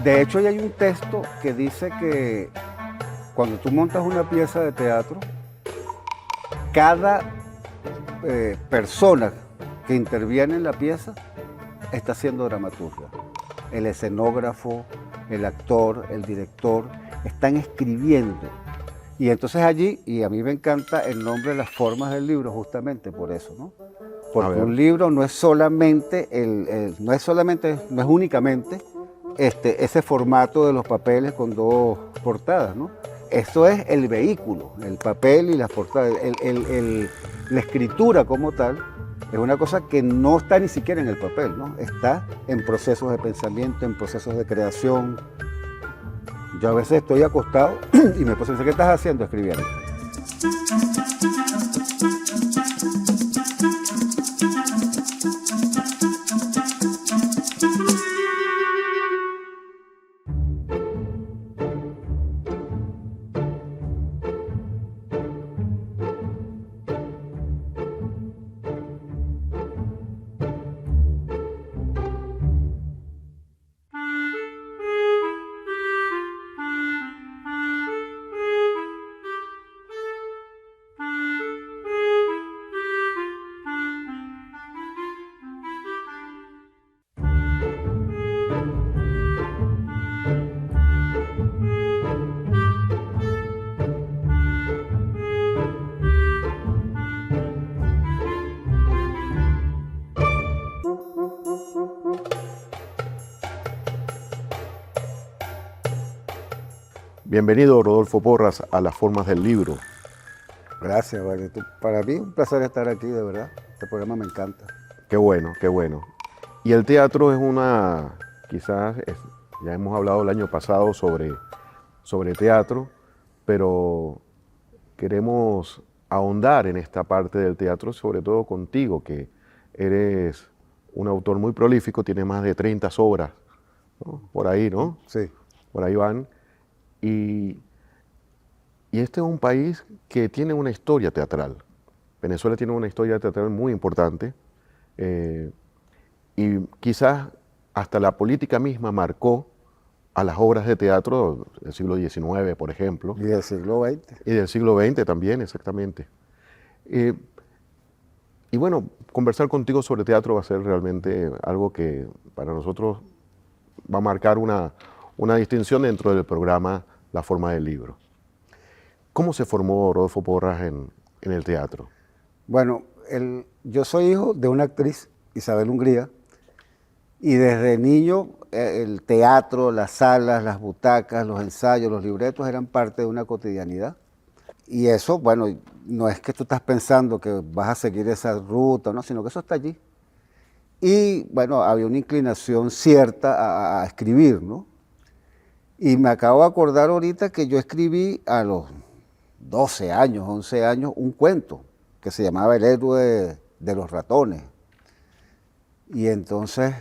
De hecho, ya hay un texto que dice que cuando tú montas una pieza de teatro, cada persona que interviene en la pieza está haciendo dramaturgia. El escenógrafo, el actor, el director, están escribiendo. Y entonces allí, y a mí me encanta el nombre de las formas del libro justamente por eso, ¿no? Porque un libro no es solamente, no es únicamente ese formato de los papeles con dos portadas, ¿no? Esto es el vehículo, el papel y las portadas, la escritura como tal. Es una cosa que no está ni siquiera en el papel, ¿no? Está en procesos de pensamiento, en procesos de creación. Yo a veces estoy acostado y me puse a decir, ¿qué estás haciendo? Escribiendo. Bienvenido, Rodolfo Porras, a Las Formas del Libro. Gracias, vale. Para mí es un placer estar aquí, de verdad. Este programa me encanta. Qué bueno, qué bueno. Y el teatro es ya hemos hablado el año pasado sobre teatro, pero queremos ahondar en esta parte del teatro, sobre todo contigo, que eres un autor muy prolífico, tienes más de 30 obras, ¿no? Por ahí, ¿no? Sí. Por ahí van. Y este es un país que tiene una historia teatral. Venezuela tiene una historia teatral muy importante y quizás hasta la política misma marcó a las obras de teatro del siglo XIX, por ejemplo. Y del siglo XX. Y del siglo XX también, exactamente. Y bueno, conversar contigo sobre teatro va a ser realmente algo que para nosotros va a marcar una distinción dentro del programa La Forma del Libro. ¿Cómo se formó Rodolfo Porras en el teatro? Bueno, yo soy hijo de una actriz, Isabel Hungría, y desde niño el teatro, las salas, las butacas, los ensayos, los libretos eran parte de una cotidianidad. Y eso, bueno, no es que tú estás pensando que vas a seguir esa ruta, ¿no? Sino que eso está allí. Y bueno, había una inclinación cierta a escribir, ¿no? Y me acabo de acordar ahorita que yo escribí a los 12 años, 11 años, un cuento que se llamaba El héroe de los ratones. Y entonces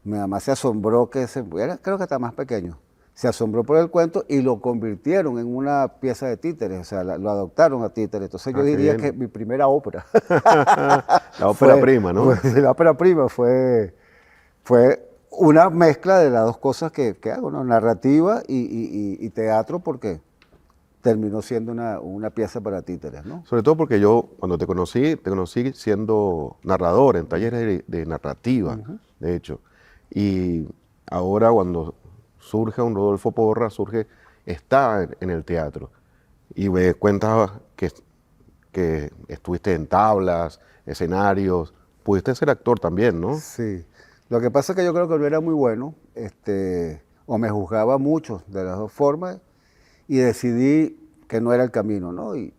mi mamá se asombró, creo que estaba más pequeño, se asombró por el cuento y lo convirtieron en una pieza de títeres, o sea, lo adoptaron a títeres. Entonces yo diría que mi primera ópera. La ópera prima, ¿no? La ópera prima fue una mezcla de las dos cosas que hago, ¿no? Narrativa y teatro, porque terminó siendo una pieza para títeres, ¿no? Sobre todo porque yo, cuando te conocí siendo narrador en talleres de narrativa, de hecho. Y ahora cuando surge un Rodolfo Porras, está en el teatro. Y me cuentas que estuviste en tablas, escenarios, pudiste ser actor también, ¿no? Sí. Lo que pasa es que yo creo que no era muy bueno, o me juzgaba mucho de las dos formas, y decidí que no era el camino, ¿no? Y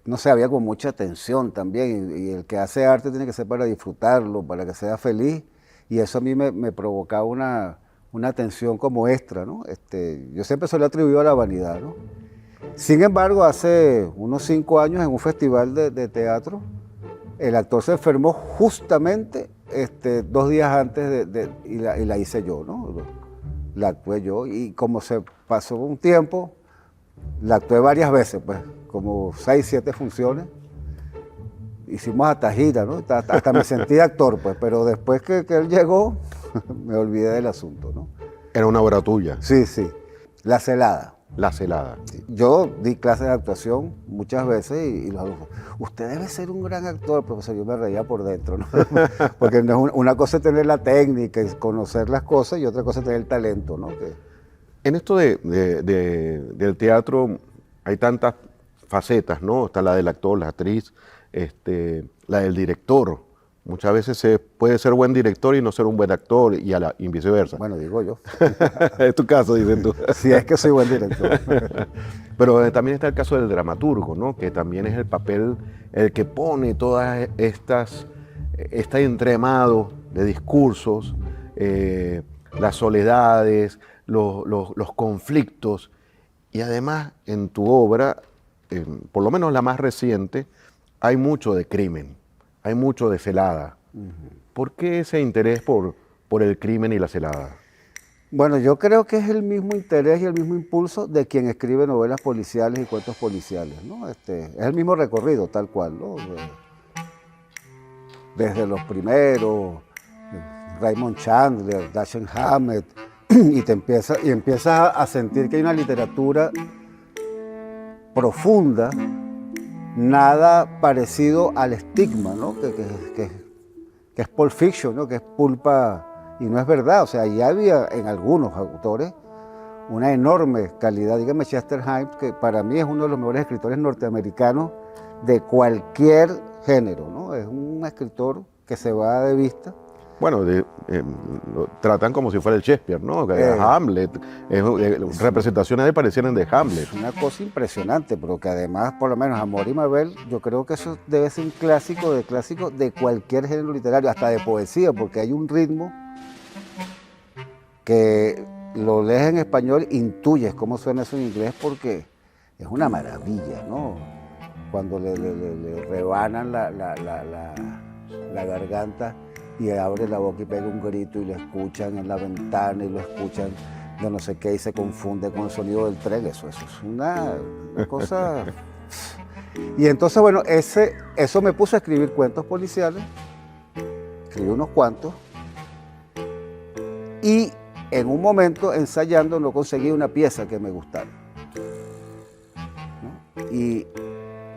no sé, había como mucha tensión también, y el que hace arte tiene que ser para disfrutarlo, para que sea feliz, y eso a mí me provocaba una tensión como extra, ¿no? Yo siempre se lo he atribuido a la vanidad, ¿no? Sin embargo, hace unos 5 años en un festival de teatro, el actor se enfermó justamente 2 días antes y la hice yo, ¿no? La actué yo, y como se pasó un tiempo, la actué varias veces, pues, como 6, 7 funciones. Hicimos hasta gira, ¿no? Hasta me sentí actor, pues, pero después que él llegó, me olvidé del asunto, ¿no? Era una obra tuya, Sí, sí. La Celada. La Celada. Yo di clases de actuación muchas veces y los alumnos, usted debe ser un gran actor, profesor. Yo me reía por dentro, ¿no? Porque no es una cosa es tener la técnica y conocer las cosas y otra cosa es tener el talento, ¿no? En esto del teatro hay tantas facetas, ¿no? Está la del actor, la actriz, la del director. Muchas veces se puede ser buen director y no ser un buen actor y viceversa. Bueno, digo yo. Es tu caso, dices tú. Si es que soy buen director. Pero también está el caso del dramaturgo, ¿no? Que también es el papel el que pone todas este entremado de discursos, las soledades, los conflictos. Y además en tu obra, por lo menos la más reciente, hay mucho de crimen, hay mucho de celada. ¿Por qué ese interés por el crimen y la celada? Bueno, yo creo que es el mismo interés y el mismo impulso de quien escribe novelas policiales y cuentos policiales, ¿no? Es el mismo recorrido, tal cual, ¿no? Desde los primeros, Raymond Chandler, Dashiell Hammett, y empiezas a sentir que hay una literatura profunda, nada parecido al estigma, ¿no? Que es Pulp Fiction, ¿no? Que es pulpa, y no es verdad. O sea, ya había en algunos autores una enorme calidad. Dígame Chester Himes, que para mí es uno de los mejores escritores norteamericanos de cualquier género, ¿no? Es un escritor que se va de vista. Bueno, lo tratan como si fuera el Shakespeare, ¿no? Hamlet, representaciones de parecieran de Hamlet. Es una cosa impresionante, pero que además, por lo menos Amor y Mabel, yo creo que eso debe ser un clásico de cualquier género literario, hasta de poesía, porque hay un ritmo que lo lees en español, intuyes cómo suena eso en inglés, porque es una maravilla, ¿no? Cuando le rebanan la garganta y abre la boca y pega un grito y lo escuchan en la ventana y lo escuchan de no sé qué y se confunde con el sonido del tren. Eso es una cosa... Y entonces, bueno, eso me puso a escribir cuentos policiales, escribí unos cuantos, y en un momento ensayando no conseguí una pieza que me gustara, ¿no? Y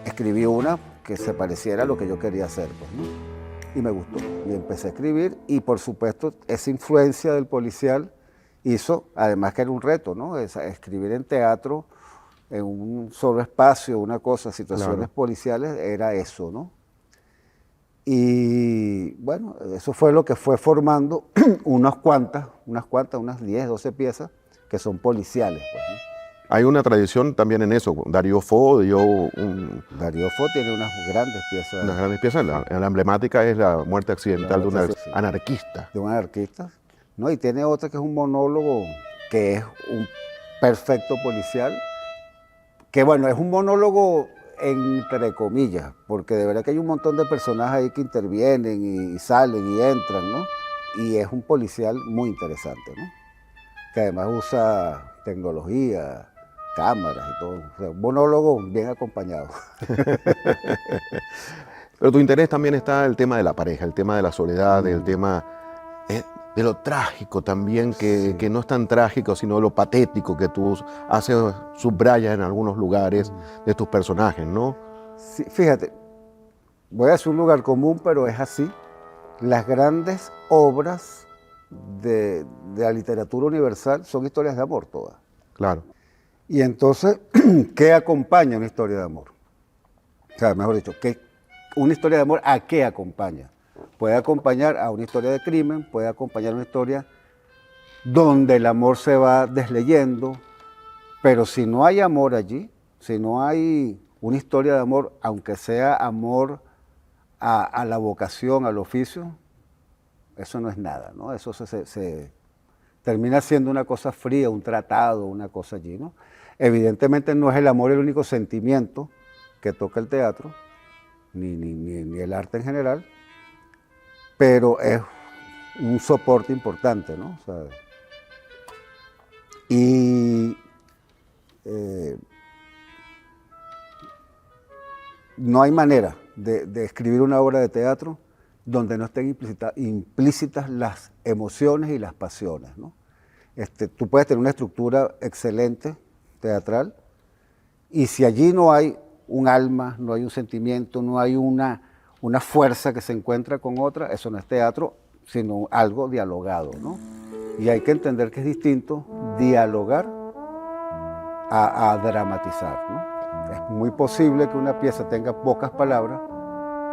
escribí una que se pareciera a lo que yo quería hacer, pues, ¿no? Y me gustó, y empecé a escribir, y por supuesto esa influencia del policial hizo, además que era un reto, ¿no? Escribir en teatro, en un solo espacio, una cosa, situaciones Claro. policiales, era eso, ¿no? Y bueno, eso fue lo que fue formando unas 10, 12 piezas que son policiales, pues, ¿no? Hay una tradición también en eso. Darío Fo dio Darío Fo tiene unas grandes piezas. unas grandes piezas. La emblemática es la muerte accidental de un Sí. anarquista. De un anarquista, ¿no? Y tiene otra que es un monólogo que es un perfecto policial, que bueno, es un monólogo entre comillas, porque de verdad que hay un montón de personajes ahí que intervienen y salen y entran, ¿no? Y es un policial muy interesante, ¿no? Que además usa tecnología, cámaras y todo. O sea, un monólogo bien acompañado. Pero tu interés también está el tema de la pareja, el tema de la soledad, el tema de lo trágico también, que no es tan trágico, sino lo patético que tú haces, subrayas en algunos lugares de tus personajes, ¿no? Sí, fíjate, voy a hacer un lugar común, pero es así. Las grandes obras de la literatura universal son historias de amor todas. Claro. Y entonces, ¿qué acompaña una historia de amor? O sea, mejor dicho, una historia de amor, ¿a qué acompaña? Puede acompañar a una historia de crimen, puede acompañar a una historia donde el amor se va desleyendo, pero si no hay amor allí, si no hay una historia de amor, aunque sea amor a la vocación, al oficio, eso no es nada, ¿no? Eso se termina siendo una cosa fría, un tratado, una cosa allí, ¿no? Evidentemente no es el amor el único sentimiento que toca el teatro, ni el arte en general, pero es un soporte importante, ¿no? O sea, y no hay manera de escribir una obra de teatro donde no estén implícitas las emociones y las pasiones, ¿no? Tú puedes tener una estructura excelente teatral y si allí no hay un alma, no hay un sentimiento, no hay una fuerza que se encuentra con otra, eso no es teatro, sino algo dialogado, ¿no? Y hay que entender que es distinto dialogar a dramatizar, ¿no? Es muy posible que una pieza tenga pocas palabras,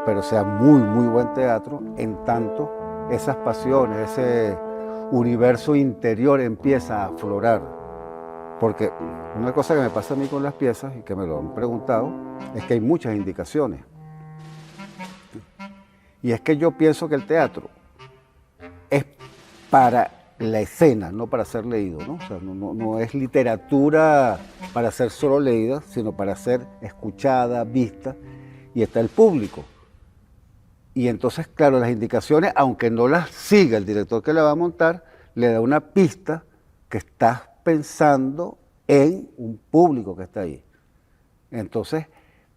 pero sea muy, muy buen teatro, en tanto esas pasiones, ese universo interior empieza a aflorar. Porque una cosa que me pasa a mí con las piezas, y que me lo han preguntado, es que hay muchas indicaciones. Y es que yo pienso que el teatro es para la escena, no para ser leído, ¿no? O sea, no es literatura para ser solo leída, sino para ser escuchada, vista, y está el público. Y entonces, claro, las indicaciones, aunque no las siga el director que la va a montar, le da una pista que estás pensando en un público que está ahí. Entonces,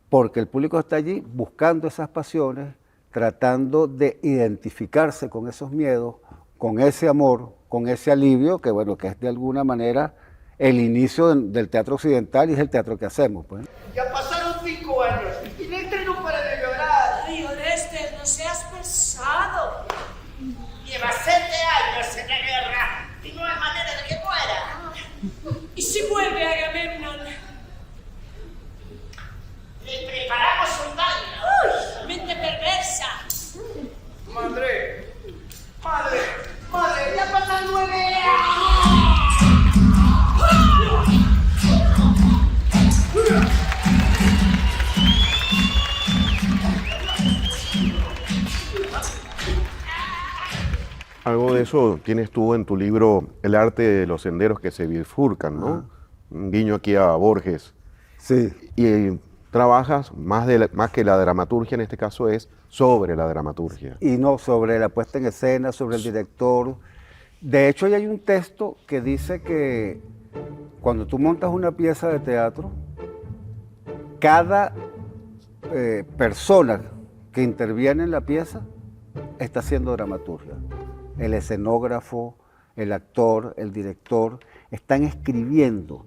porque el público está allí buscando esas pasiones, tratando de identificarse con esos miedos, con ese amor, con ese alivio, que bueno, que es de alguna manera el inicio del teatro occidental y es el teatro que hacemos, pues. Ya pasaron 5 años y Nestor no para de llorar. Ay, Orestes, no seas pesado. Lleva 7 años en la guerra y no hay manera de que muera. ¿Y si vuelve Agamemnon? Le preparamos un baño. ¡Uy! ¡Mente perversa! Madre, ya pasan 9 años. Algo de eso tienes tú en tu libro El arte de los senderos que se bifurcan, ¿no? Un guiño aquí a Borges. Sí. Y trabajas más que la dramaturgia, en este caso es sobre la dramaturgia. Y no sobre la puesta en escena, sobre el director. De hecho, ya hay un texto que dice que cuando tú montas una pieza de teatro, cada persona que interviene en la pieza está haciendo dramaturgia. El escenógrafo, el actor, el director, están escribiendo.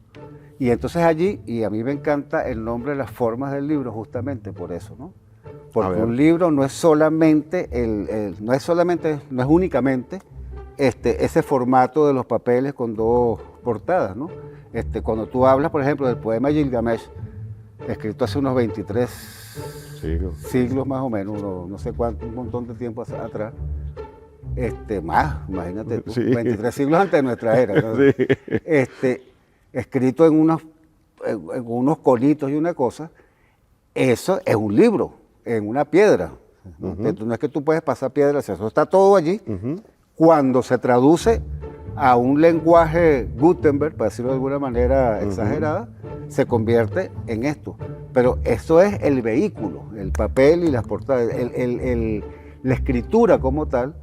Y entonces allí, y a mí me encanta el nombre de las formas del libro justamente por eso, ¿no? Porque un libro no es solamente, no es únicamente ese formato de los papeles con 2 portadas, ¿no? Cuando tú hablas, por ejemplo, del poema Gilgamesh, escrito hace unos 23 siglos más o menos, no sé cuánto, un montón de tiempo atrás, más, imagínate tú, 23 siglos antes de nuestra era, ¿no? Sí. Escrito en unos conitos y una cosa, eso es un libro, en una piedra. ¿No? No es que tú puedes pasar piedras, eso está todo allí. Cuando se traduce a un lenguaje Gutenberg, para decirlo de alguna manera exagerada, se convierte en esto. Pero eso es el vehículo, el papel y las portadas, la escritura como tal,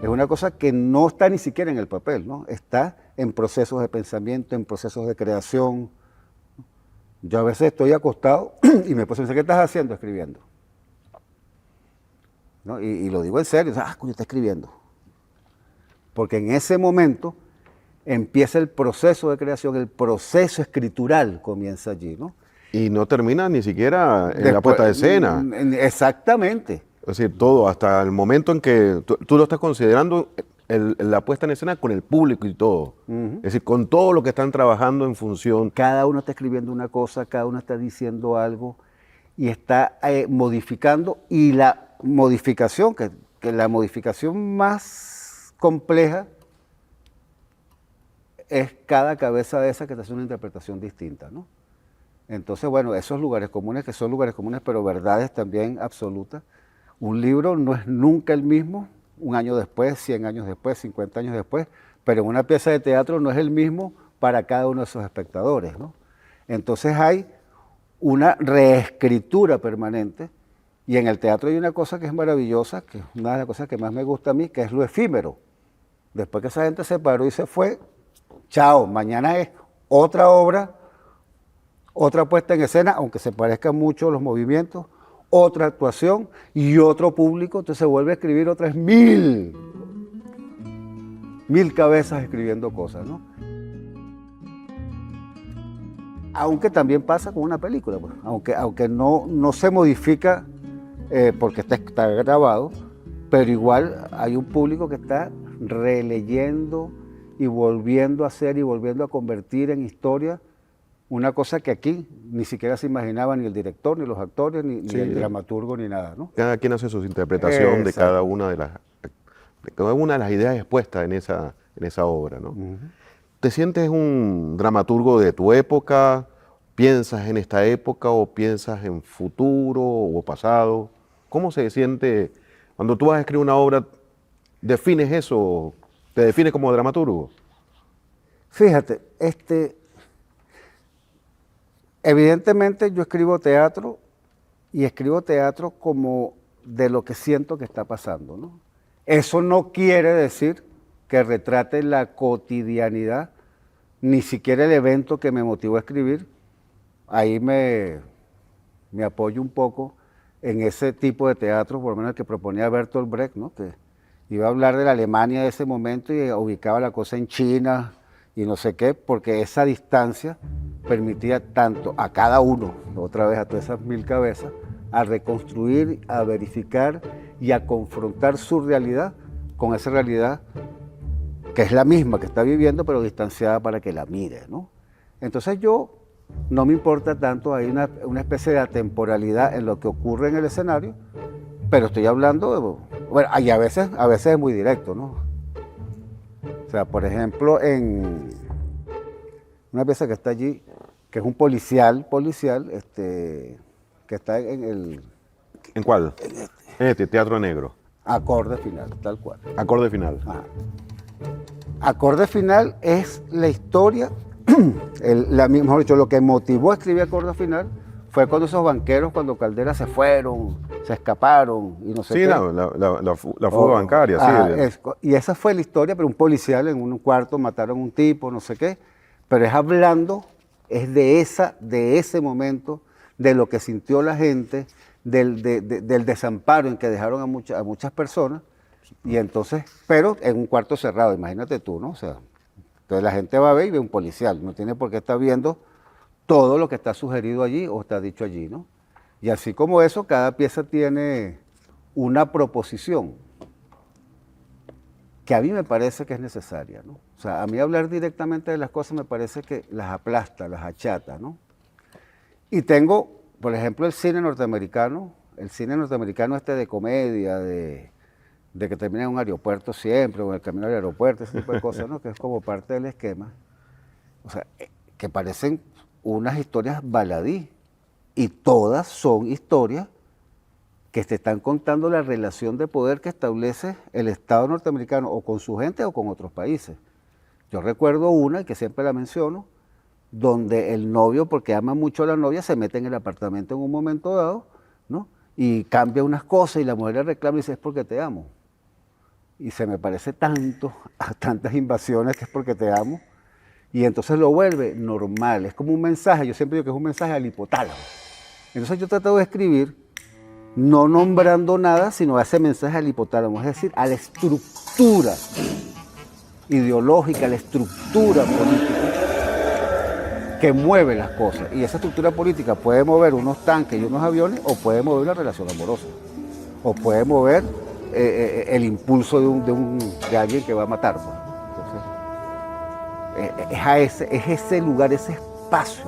es una cosa que no está ni siquiera en el papel, ¿no? Está en procesos de pensamiento, en procesos de creación. Yo a veces estoy acostado y me puse a pensar, ¿qué estás haciendo? Escribiendo. ¿No? Y lo digo en serio, coño, está escribiendo. Porque en ese momento empieza el proceso de creación, el proceso escritural comienza allí, ¿no? Y no termina ni siquiera en la puesta de escena. Exactamente. Es decir, todo, hasta el momento en que tú lo estás considerando la puesta en escena con el público y todo. Es decir, con todo lo que están trabajando en función. Cada uno está escribiendo una cosa, cada uno está diciendo algo y está modificando. Y la modificación, que la modificación más compleja es cada cabeza de esa que te hace una interpretación distinta, ¿no? Entonces, bueno, esos lugares comunes que son lugares comunes, pero verdades también absolutas. Un libro no es nunca el mismo, un año después, 100 años después, 50 años después, pero una pieza de teatro no es el mismo para cada uno de esos espectadores, ¿no? Entonces hay una reescritura permanente y en el teatro hay una cosa que es maravillosa, que es una de las cosas que más me gusta a mí, que es lo efímero. Después que esa gente se paró y se fue, chao, mañana es otra obra, otra puesta en escena, aunque se parezcan mucho los movimientos, otra actuación y otro público, entonces se vuelve a escribir otras 1000 cabezas escribiendo cosas, ¿no? Aunque también pasa con una película, pues. Aunque no se modifica porque está grabado, pero igual hay un público que está releyendo y volviendo a hacer y volviendo a convertir en historia una cosa que aquí ni siquiera se imaginaba ni el director, ni los actores, ni el dramaturgo, ni nada, ¿no? Cada quien hace su interpretación de cada una de las ideas expuestas en esa obra, ¿no? ¿Te sientes un dramaturgo de tu época? ¿Piensas en esta época o piensas en futuro o pasado? ¿Cómo se siente cuando tú vas a escribir una obra? ¿Defines eso? ¿Te defines como dramaturgo? Fíjate, evidentemente yo escribo teatro y escribo teatro como de lo que siento que está pasando, ¿no? Eso no quiere decir que retrate la cotidianidad, ni siquiera el evento que me motivó a escribir. Ahí me apoyo un poco en ese tipo de teatro, por lo menos el que proponía Bertolt Brecht, ¿no? Que iba a hablar de la Alemania de ese momento y ubicaba la cosa en China y no sé qué, porque esa distancia permitía tanto a cada uno, otra vez a todas esas 1000 cabezas, a reconstruir, a verificar y a confrontar su realidad con esa realidad que es la misma que está viviendo, pero distanciada para que la mire, ¿no? Entonces no me importa tanto, hay una especie de atemporalidad en lo que ocurre en el escenario, pero estoy hablando, bueno, y a veces es muy directo, ¿no? O sea, por ejemplo, en una pieza que está allí, que es un policial, que está en el... ¿En cuál? En este Teatro Negro. Acorde final, tal cual. Acorde final. Ajá. Acorde final es la historia, mejor dicho, lo que motivó a escribir Acorde final fue cuando esos banqueros, cuando Caldera se fueron, se escaparon y no sé qué. Sí, la fuga bancaria, sí. Y esa fue la historia, pero un policial en un cuarto mataron a un tipo, no sé qué, pero es de ese momento, de lo que sintió la gente, del desamparo en que dejaron a muchas personas, y entonces, pero en un cuarto cerrado, imagínate tú, ¿no? O sea, entonces la gente va a ver y ve un policial, no tiene por qué estar viendo todo lo que está sugerido allí o está dicho allí, ¿no? Y así como eso, cada pieza tiene una proposición que a mí me parece que es necesaria, ¿no? O sea, a mí hablar directamente de las cosas me parece que las aplasta, las achata, ¿no? Y tengo, por ejemplo, el cine norteamericano de comedia, de que termina en un aeropuerto siempre, o en el camino al aeropuerto, ese tipo de cosas, ¿no? Que es como parte del esquema. O sea, que parecen unas historias baladí, y todas son historias que te están contando la relación de poder que establece el Estado norteamericano o con su gente o con otros países. Yo recuerdo una, que siempre la menciono, donde el novio, porque ama mucho a la novia, se mete en el apartamento en un momento dado, ¿no? Y cambia unas cosas y la mujer le reclama y dice, es porque te amo. Y se me parece tanto a tantas invasiones que es porque te amo. Y entonces lo vuelve normal, es como un mensaje, yo siempre digo que es un mensaje al hipotálamo. Entonces yo trato de escribir no nombrando nada, sino a ese mensaje al hipotálamo, es decir, a la estructura ideológica, a la estructura política que mueve las cosas. Y esa estructura política puede mover unos tanques y unos aviones, o puede mover una relación amorosa, o puede mover el impulso de alguien que va a matar, pues. Es ese lugar, ese espacio,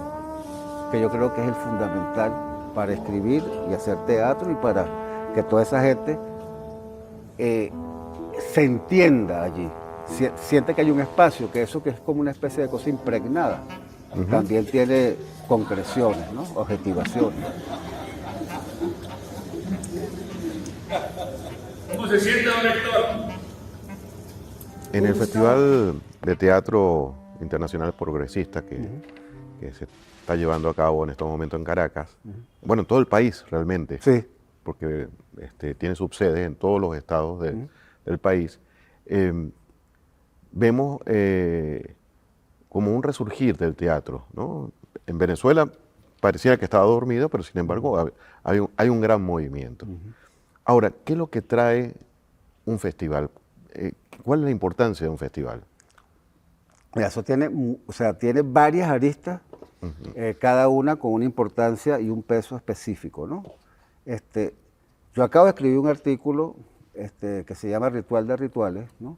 que yo creo que es el fundamental para escribir y hacer teatro y para que toda esa gente se entienda allí, siente que hay un espacio, que eso que es como una especie de cosa impregnada, también tiene concreciones, ¿no? Objetivaciones. ¿Cómo se siente, don Héctor? En el Festival de Teatro Internacional Progresista que se está llevando a cabo en estos momentos en Caracas, bueno, en todo el país realmente, Sí. porque tiene subsedes en todos los estados del país, vemos como un resurgir del teatro, ¿no? En Venezuela parecía que estaba dormido, pero sin embargo hay un gran movimiento. Ahora, ¿qué es lo que trae un festival? ¿Cuál es la importancia de un festival? Mira, eso tiene varias aristas cada una con una importancia y un peso específico, ¿no? Yo acabo de escribir un artículo que se llama Ritual de Rituales, ¿no?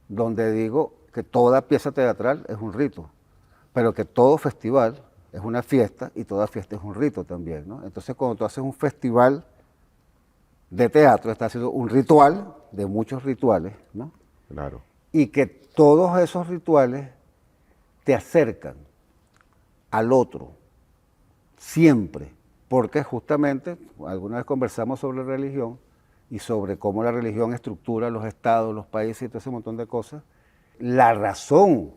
Donde digo que toda pieza teatral es un rito, pero que todo festival es una fiesta y toda fiesta es un rito también, ¿no? Entonces, cuando tú haces un festival de teatro, estás haciendo un ritual de muchos rituales, ¿no? Claro. Y que todos esos rituales te acercan al otro, siempre, porque justamente, alguna vez conversamos sobre religión y sobre cómo la religión estructura los estados, los países y todo ese montón de cosas. La razón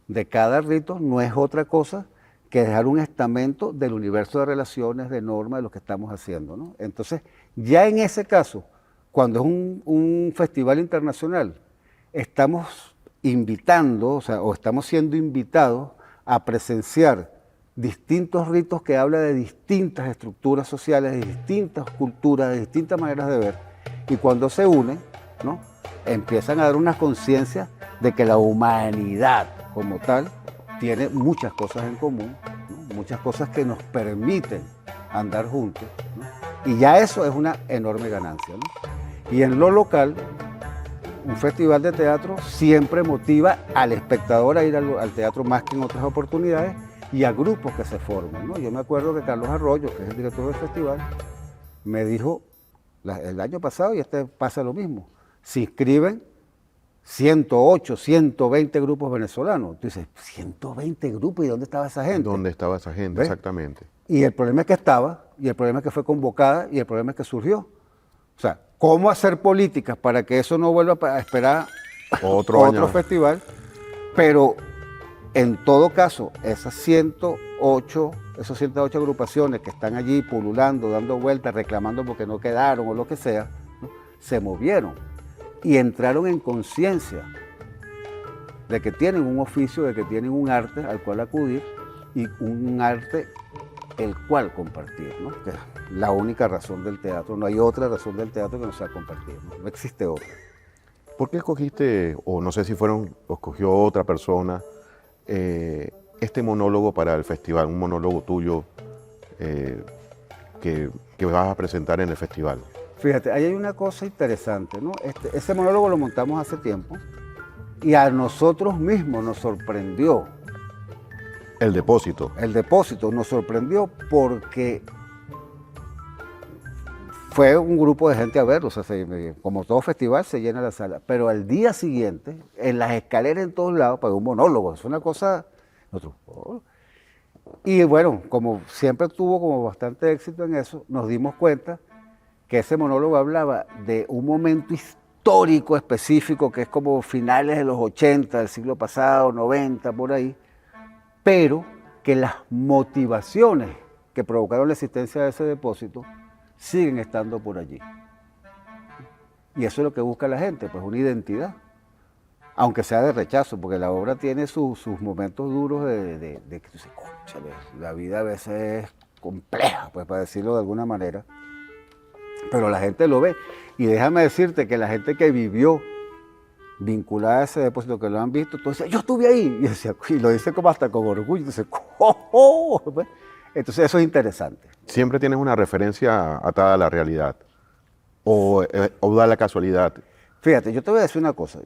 de cada rito no es otra cosa que dejar un estamento del universo de relaciones, de normas, de lo que estamos haciendo, ¿no? Entonces, ya en ese caso, cuando es un festival internacional, estamos invitando, o estamos siendo invitados a presenciar distintos ritos que hablan de distintas estructuras sociales, de distintas culturas, de distintas maneras de ver, y cuando se unen, ¿no? Empiezan a dar una conciencia de que la humanidad como tal tiene muchas cosas en común, ¿no? Muchas cosas que nos permiten andar juntos, ¿no? Y ya eso es una enorme ganancia, ¿no? Y en lo local, un festival de teatro siempre motiva al espectador a ir al teatro más que en otras oportunidades y a grupos que se forman, ¿no? Yo me acuerdo que Carlos Arroyo, que es el director del festival, me dijo el año pasado, y pasa lo mismo, se inscriben 108, 120 grupos venezolanos. Tú dices, 120 grupos, ¿y dónde estaba esa gente? ¿Dónde estaba esa gente? ¿Ves? Exactamente. Y el problema es que estaba, y el problema es que fue convocada, y el problema es que surgió. O sea, ¿cómo hacer políticas para que eso no vuelva a esperar otro festival? Pero en todo caso, esas 108 agrupaciones que están allí pululando, dando vueltas, reclamando porque no quedaron o lo que sea, ¿no? Se movieron y entraron en conciencia de que tienen un oficio, de que tienen un arte al cual acudir y un arte el cual compartir, ¿no? Que es la única razón del teatro. No hay otra razón del teatro que no sea compartir, ¿no? No existe otra. ¿Por qué escogiste, o no sé si escogió otra persona, este monólogo para el festival, un monólogo tuyo que vas a presentar en el festival? Fíjate, ahí hay una cosa interesante, ¿no? Ese monólogo lo montamos hace tiempo y a nosotros mismos nos sorprendió. El depósito. El depósito nos sorprendió porque fue un grupo de gente a verlo, o sea, como todo festival se llena la sala, pero al día siguiente, en las escaleras en todos lados, para un monólogo, es una cosa... Y bueno, como siempre tuvo como bastante éxito en eso, nos dimos cuenta que ese monólogo hablaba de un momento histórico específico que es como finales de los 80, del siglo pasado, 90, por ahí, pero que las motivaciones que provocaron la existencia de ese depósito siguen estando por allí. Y eso es lo que busca la gente, pues una identidad, aunque sea de rechazo, porque la obra tiene sus momentos duros de que tú dices, cónchale, la vida a veces es compleja, pues para decirlo de alguna manera, pero la gente lo ve. Y déjame decirte que la gente que vivió vinculada a ese depósito, que lo han visto, tú dices, yo estuve ahí, y lo dice como hasta con orgullo, entonces, ¡oh! Entonces eso es interesante. ¿Siempre tienes una referencia atada a la realidad? ¿O da la casualidad? Fíjate, yo te voy a decir una cosa,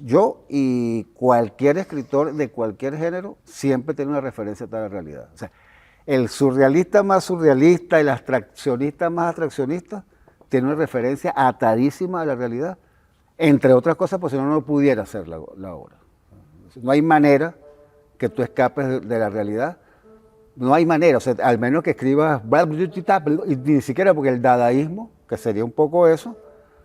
yo y cualquier escritor de cualquier género siempre tiene una referencia atada a la realidad. O sea, el surrealista más surrealista, el abstraccionista más abstraccionista, tiene una referencia atadísima a la realidad, entre otras cosas, pues si no pudiera hacer la obra. No hay manera que tú escapes de la realidad, no hay manera, o sea, al menos que escribas, y ni siquiera porque el dadaísmo, que sería un poco eso,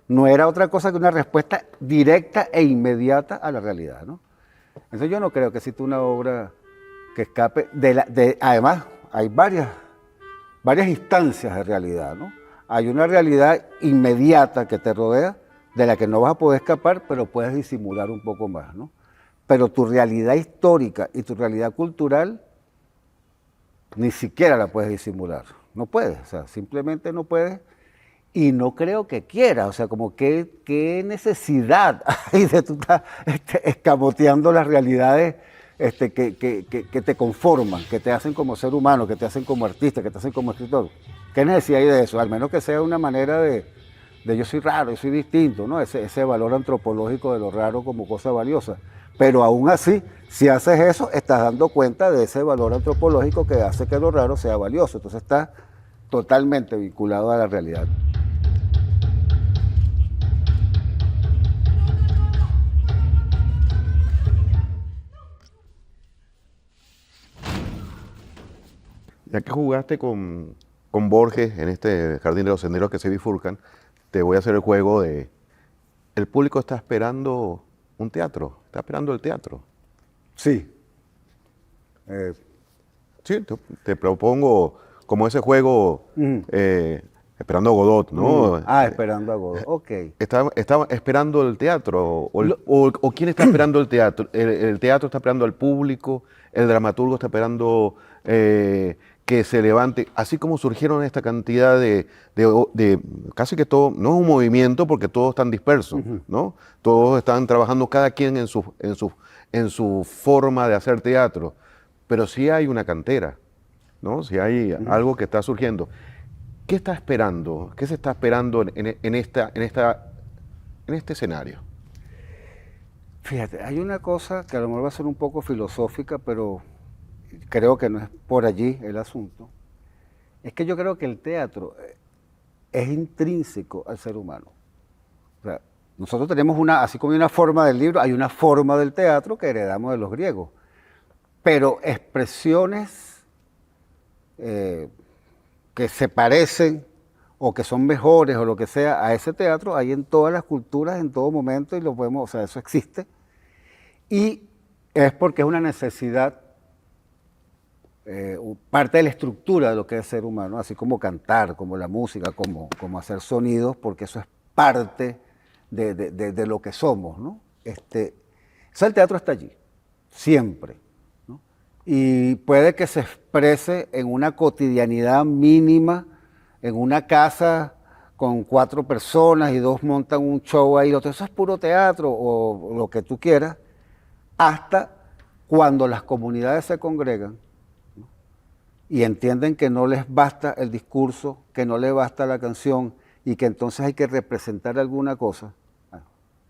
no era otra cosa que una respuesta directa e inmediata a la realidad, ¿no? Entonces yo no creo que exista una obra que escape además, hay varias instancias de realidad, ¿no? Hay una realidad inmediata que te rodea, de la que no vas a poder escapar, pero puedes disimular un poco más, ¿no? Pero tu realidad histórica y tu realidad cultural ni siquiera la puedes disimular. No puedes, o sea, simplemente no puedes y no creo que quieras. O sea, como qué necesidad hay de tú estar escamoteando las realidades que te conforman, que te hacen como ser humano, que te hacen como artista, que te hacen como escritor. ¿Qué necesidad hay de eso? Al menos que sea una manera de yo soy raro, yo soy distinto, ¿no? Ese valor antropológico de lo raro como cosa valiosa. Pero aún así, si haces eso, estás dando cuenta de ese valor antropológico que hace que lo raro sea valioso. Entonces estás totalmente vinculado a la realidad. Ya que jugaste con Borges en este Jardín de los Senderos que se bifurcan, te voy a hacer el juego de... El público está esperando un teatro, está esperando el teatro. Sí. Sí, te propongo como ese juego, esperando a Godot, ¿no? Esperando a Godot, ok. ¿Está esperando el teatro? ¿O quién está esperando el teatro? ¿El teatro está esperando al público? ¿El dramaturgo está esperando que se levante? Así como surgieron esta cantidad de casi que todo, no es un movimiento porque todos están dispersos, ¿no? Todos están trabajando cada quien en su forma de hacer teatro, pero sí hay una cantera, ¿no? Sí hay algo que está surgiendo. ¿Qué está esperando? ¿Qué se está esperando en este escenario? Fíjate, hay una cosa que a lo mejor va a ser un poco filosófica, pero creo que no es por allí el asunto. Es que yo creo que el teatro es intrínseco al ser humano. O sea, nosotros tenemos así como hay una forma del libro, hay una forma del teatro que heredamos de los griegos. Pero expresiones que se parecen o que son mejores o lo que sea a ese teatro hay en todas las culturas, en todo momento, y lo podemos, o sea, eso existe. Y es porque es una necesidad, parte de la estructura de lo que es ser humano, así como cantar, como la música, como hacer sonidos, porque eso es parte de lo que somos, ¿no? O sea, el teatro está allí, siempre. Y puede que se exprese en una cotidianidad mínima, en una casa con 4 personas y 2 montan un show ahí, eso es puro teatro o lo que tú quieras, hasta cuando las comunidades se congregan, ¿no? Y entienden que no les basta el discurso, que no les basta la canción y que entonces hay que representar alguna cosa.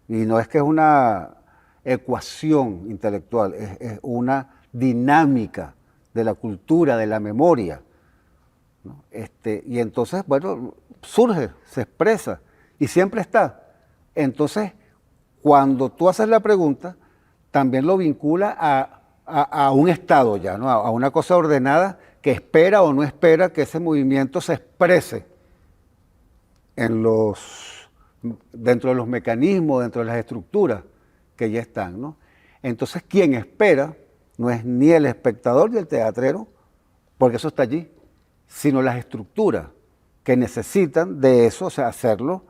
Y no es que es una ecuación intelectual, es una dinámica de la cultura, de la memoria, ¿no? Y entonces, bueno, surge, se expresa y siempre está. Entonces, cuando tú haces la pregunta, también lo vincula a un estado ya, ¿no? A una cosa ordenada que espera o no espera que ese movimiento se exprese dentro de los mecanismos, dentro de las estructuras que ya están, ¿no? Entonces, quien espera no es ni el espectador ni el teatrero, porque eso está allí, sino las estructuras que necesitan de eso, o sea, hacerlo,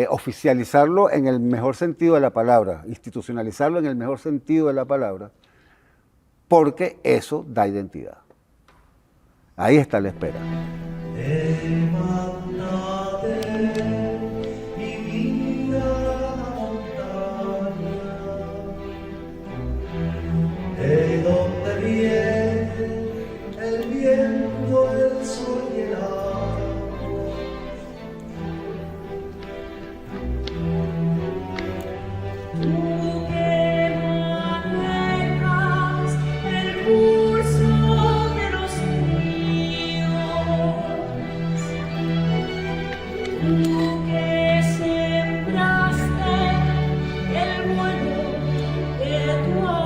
oficializarlo en el mejor sentido de la palabra, institucionalizarlo en el mejor sentido de la palabra, porque eso da identidad. Ahí está la espera. De donde viene el viento, el sol y el agua. Tú que manejas el curso de los ríos, tú que sembraste el vuelo de tu alma.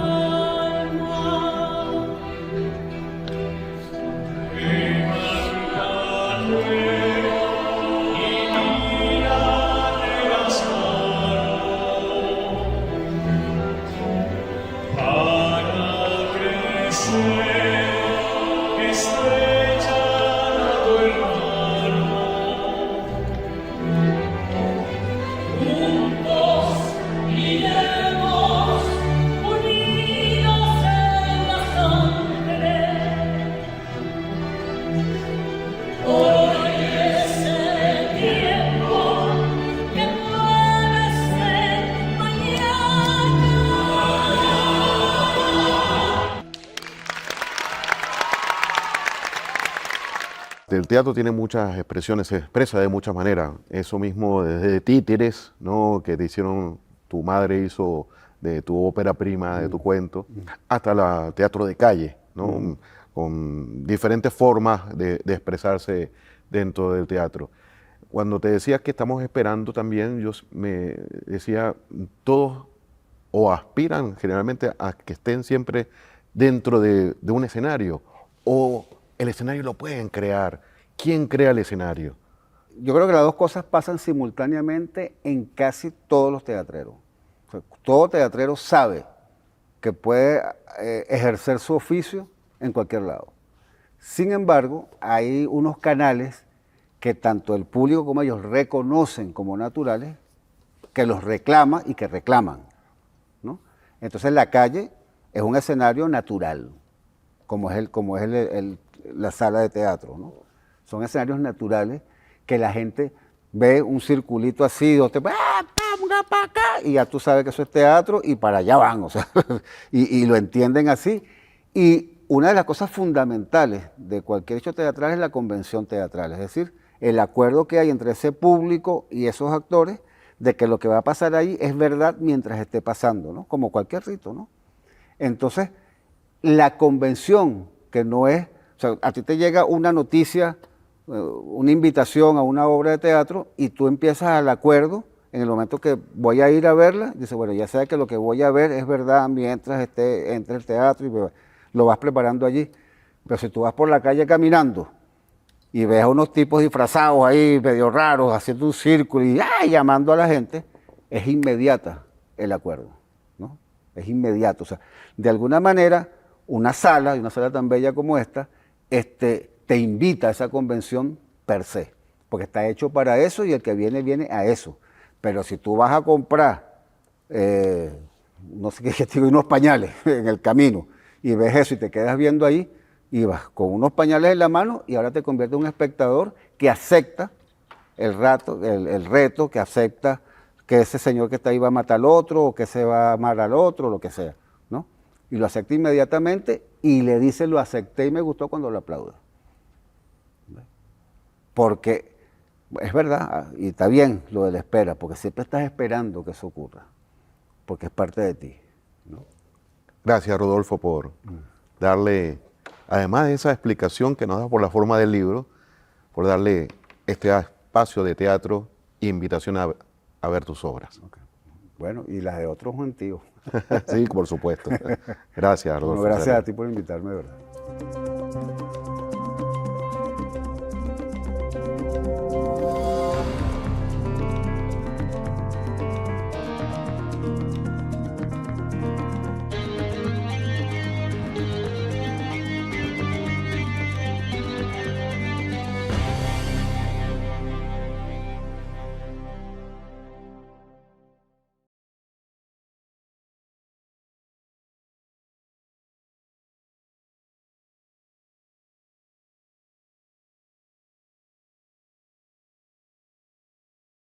Hoy es teatro tiene muchas expresiones, se expresa de muchas maneras. Eso mismo desde títeres, ¿no? Que te hicieron, tu madre hizo de tu ópera prima, de tu cuento, hasta el teatro de calle, ¿no? Con diferentes formas de expresarse dentro del teatro. Cuando te decía que estamos esperando también, yo me decía, todos o aspiran generalmente a que estén siempre dentro de un escenario, o el escenario lo pueden crear. ¿Quién crea el escenario? Yo creo que las dos cosas pasan simultáneamente en casi todos los teatreros. O sea, todo teatrero sabe que puede ejercer su oficio en cualquier lado. Sin embargo, hay unos canales que tanto el público como ellos reconocen como naturales, que los reclama y que reclaman, ¿no? Entonces la calle es un escenario natural, como es la sala de teatro, ¿no? Son escenarios naturales que la gente ve un circulito así, para acá, y ya tú sabes que eso es teatro y para allá van, o sea, y lo entienden así. Y una de las cosas fundamentales de cualquier hecho teatral es la convención teatral, es decir, el acuerdo que hay entre ese público y esos actores de que lo que va a pasar ahí es verdad mientras esté pasando, ¿no? Como cualquier rito, ¿no? Entonces, la convención, que no es, o sea, a ti te llega una noticia, una invitación a una obra de teatro y tú empiezas al acuerdo en el momento que voy a ir a verla, dices, bueno, ya sé que lo que voy a ver es verdad mientras entre el teatro y lo vas preparando allí. Pero si tú vas por la calle caminando y ves a unos tipos disfrazados ahí, medio raros, haciendo un círculo y llamando a la gente, es inmediata el acuerdo, ¿no? Es inmediato. O sea, de alguna manera, una sala, y una sala tan bella como esta, te invita a esa convención per se, porque está hecho para eso y el que viene, viene a eso. Pero si tú vas a comprar, no sé qué digo, unos pañales en el camino y ves eso y te quedas viendo ahí, y vas con unos pañales en la mano y ahora te conviertes en un espectador que acepta el reto, que acepta que ese señor que está ahí va a matar al otro o que se va a amar al otro, lo que sea, ¿no? Y lo acepta inmediatamente y le dice, lo acepté y me gustó cuando lo aplauda. Porque es verdad, y está bien lo de la espera, porque siempre estás esperando que eso ocurra, porque es parte de ti, ¿no? Gracias, Rodolfo, por darle, además de esa explicación que nos da por la forma del libro, por darle este espacio de teatro e invitación a ver tus obras. Okay. Bueno, y las de otros gentíos. Sí, por supuesto. Gracias, Rodolfo. Bueno, gracias a ti por invitarme, de verdad.